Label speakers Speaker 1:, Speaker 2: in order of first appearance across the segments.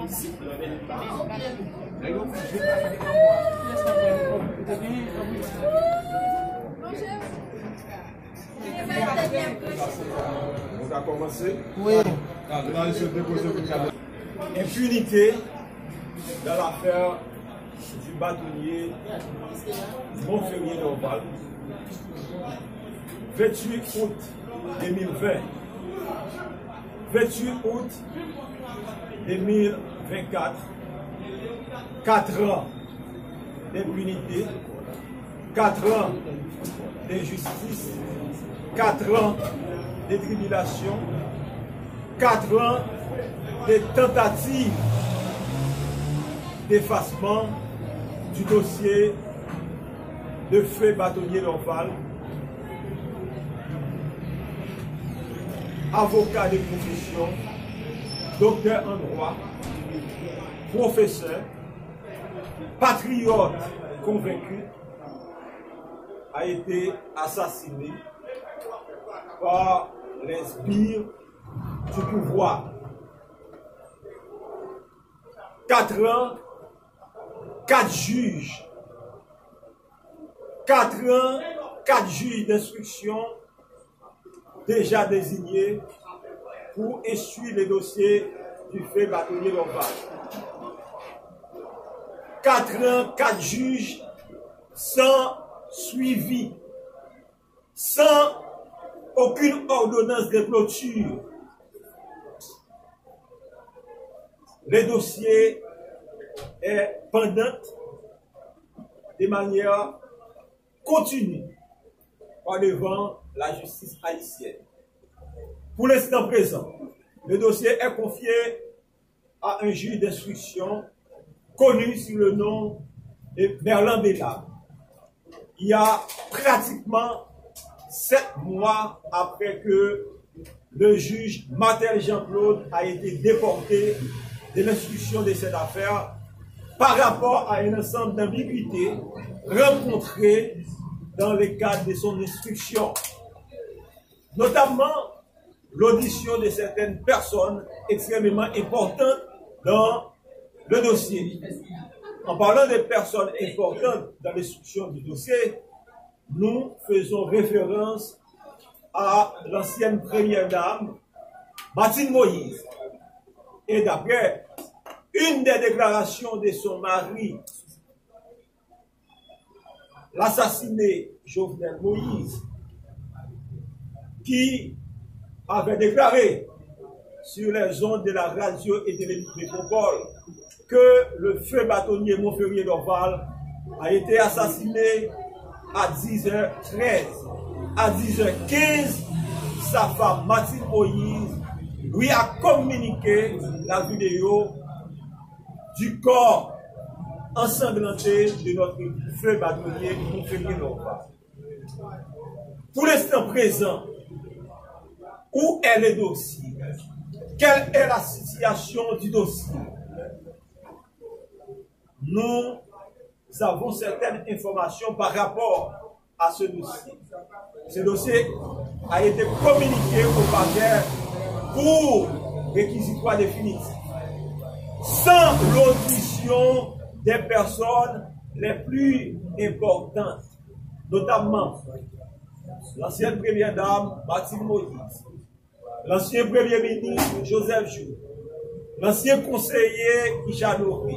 Speaker 1: On va commencer.
Speaker 2: Oui.
Speaker 1: Impunité dans l'affaire du bâtonnier Montferrier Norval. 28 août 2020. 28 août 2024. 4 ans d'impunité, 4 ans d'injustice, 4 ans de tribulation, 4 ans de tentatives d'effacement du dossier de feu bâtonnier Norval. Avocat de profession, docteur en droit, professeur, patriote convaincu, a été assassiné par les sbires du pouvoir. 4 ans, 4 juges. 4 ans, 4 juges d'instruction déjà désignés pour essuyer les dossiers du fait bâtonnier Norval. 4 ans, 4 juges sans suivi, sans aucune ordonnance de clôture. Le dossier est pendant de manière continue par devant la justice haïtienne. Pour l'instant présent, le dossier est confié à un juge d'instruction connu sous le nom de Merlin Bella. Il y a pratiquement 7 mois après que le juge Martel Jean-Claude a été déporté de l'instruction de cette affaire par rapport à un ensemble d'ambiguïtés rencontrées dans le cadre de son instruction, notamment l'audition de certaines personnes extrêmement importantes dans le dossier. En parlant de personnes importantes dans l'instruction du dossier, nous faisons référence à l'ancienne première dame, Mathilde Moïse. Et d'après une des déclarations de son mari, l'assassiné Jovenel Moïse, qui avait déclaré sur les ondes de la radio et de métropole que le feu bâtonnier Montferrier Norval a été assassiné à 10h13. À 10h15, sa femme Mathilde Moïse lui a communiqué la vidéo du corps ensanglanté de notre feu bâtonnier Montferrier Norval. Pour l'instant présent, où est le dossier? Quelle est la situation du dossier? Nous avons certaines informations par rapport à ce dossier. Ce dossier a été communiqué au parquet pour réquisitoire définitif, sans l'audition des personnes les plus importantes, notamment l'ancienne première dame Mathilde Moïse, l'ancien premier ministre Joseph Joux, l'ancien conseiller Isha Doré,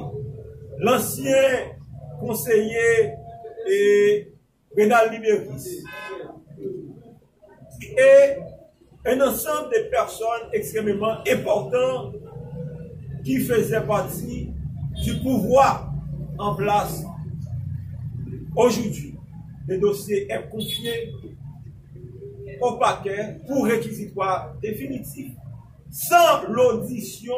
Speaker 1: l'ancien conseiller Renal Libéris, et un ensemble de personnes extrêmement importantes qui faisaient partie du pouvoir en place. Aujourd'hui, le dossier est confié au parquet pour réquisitoire définitif, sans l'audition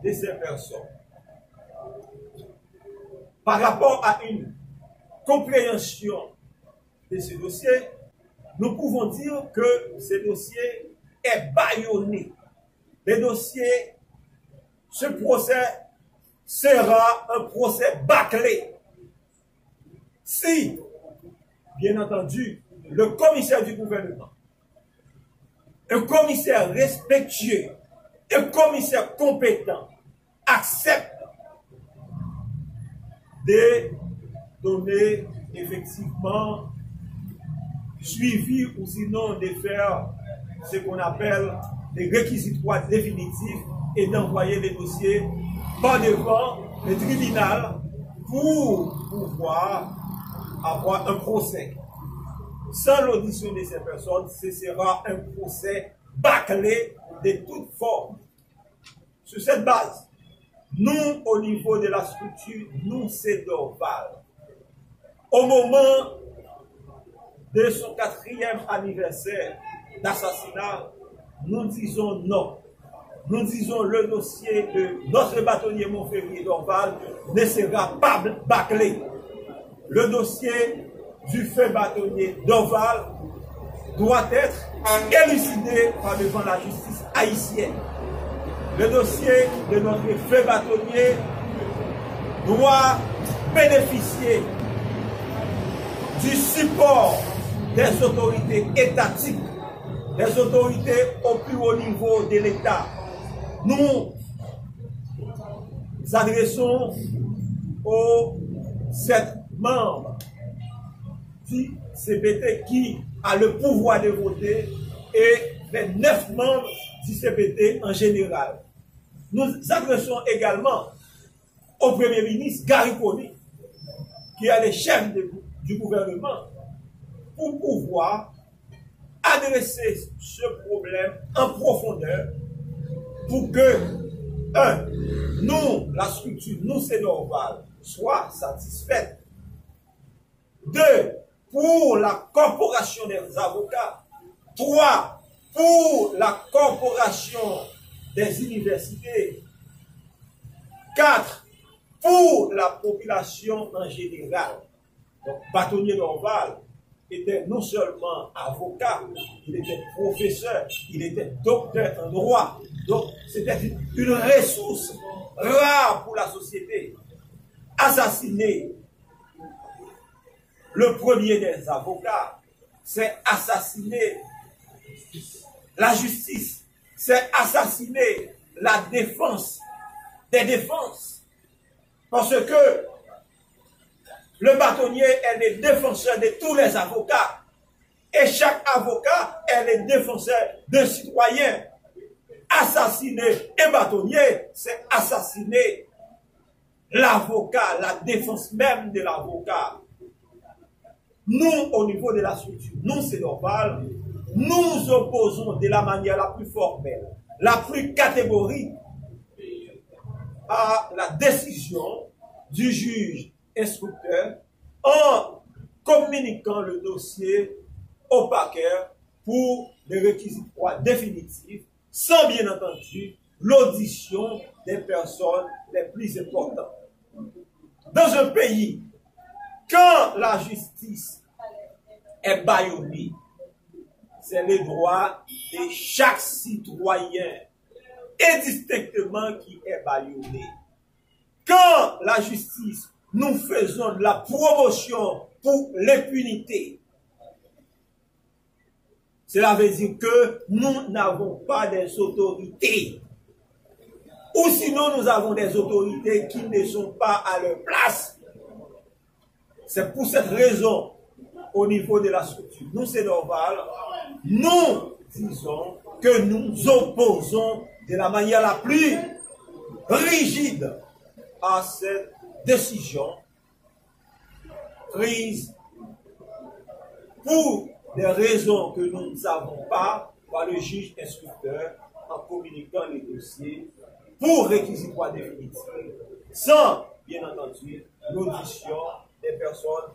Speaker 1: de ces personnes. Par rapport à une compréhension de ce dossier, nous pouvons dire que ce dossier est bâillonné. Le dossier, ce procès sera un procès bâclé. Si, bien entendu, le commissaire du gouvernement, un commissaire respectueux un commissaire compétent accepte de donner effectivement suivi ou sinon de faire ce qu'on appelle des réquisitoires définitifs et d'envoyer les dossiers par devant le tribunal pour pouvoir avoir un procès. Sans l'audition de ces personnes, ce sera un procès bâclé de toute forme. Sur cette base, nous, au niveau de la structure, nous, c'est Dorval. Au moment de son 4e anniversaire d'assassinat, nous disons non. Nous disons le dossier de notre bâtonnier Montferrier Dorval ne sera pas bâclé. Le dossier du fait bâtonnier Dorval doit être élucidé par devant la justice haïtienne. Le dossier de notre fait bâtonnier doit bénéficier du support des autorités étatiques, des autorités au plus haut niveau de l'État. Nous adressons aux 7 membres du CPT qui a le pouvoir de voter et les 9 membres du CPT en général. Nous adressons également au Premier ministre Gary Conille, qui est le chef du gouvernement, pour pouvoir adresser ce problème en profondeur pour que, nous, la structure, nous, c'est Dorval, soit satisfaite. 2, pour la corporation des avocats. 3, pour la corporation des universités. 4, pour la population en général. Donc, bâtonnier Dorval était non seulement avocat, il était professeur, il était docteur en droit. Donc, c'était une ressource rare pour la société. Assassiner le premier des avocats, c'est assassiner la justice, c'est assassiner la défense des défenses. Parce que le bâtonnier est le défenseur de tous les avocats. Et chaque avocat est le défenseur d'un citoyen. Assassiner un bâtonnier, c'est assassiner l'avocat, la défense même de l'avocat. Nous, au niveau de la structure, nous, c'est Dorval, nous opposons de la manière la plus formelle, la plus catégorique à la décision du juge instructeur en communiquant le dossier au parquet pour les réquisitoires définitifs, sans bien entendu l'audition des personnes les plus importantes. Dans un pays, quand la justice est bâillonnée, c'est le droit de chaque citoyen indistinctement qui est bâillonné. Quand la justice, nous faisons de la promotion pour l'impunité, cela veut dire que nous n'avons pas des autorités. Ou sinon nous avons des autorités qui ne sont pas à leur place. C'est pour cette raison, au niveau de la structure, nous c'est Dorval, nous disons que nous opposons de la manière la plus rigide à cette décision prise pour des raisons que nous ne savons pas par le juge instructeur en communiquant les dossiers pour réquisitoire définitif, sans, bien entendu, l'audition des personnes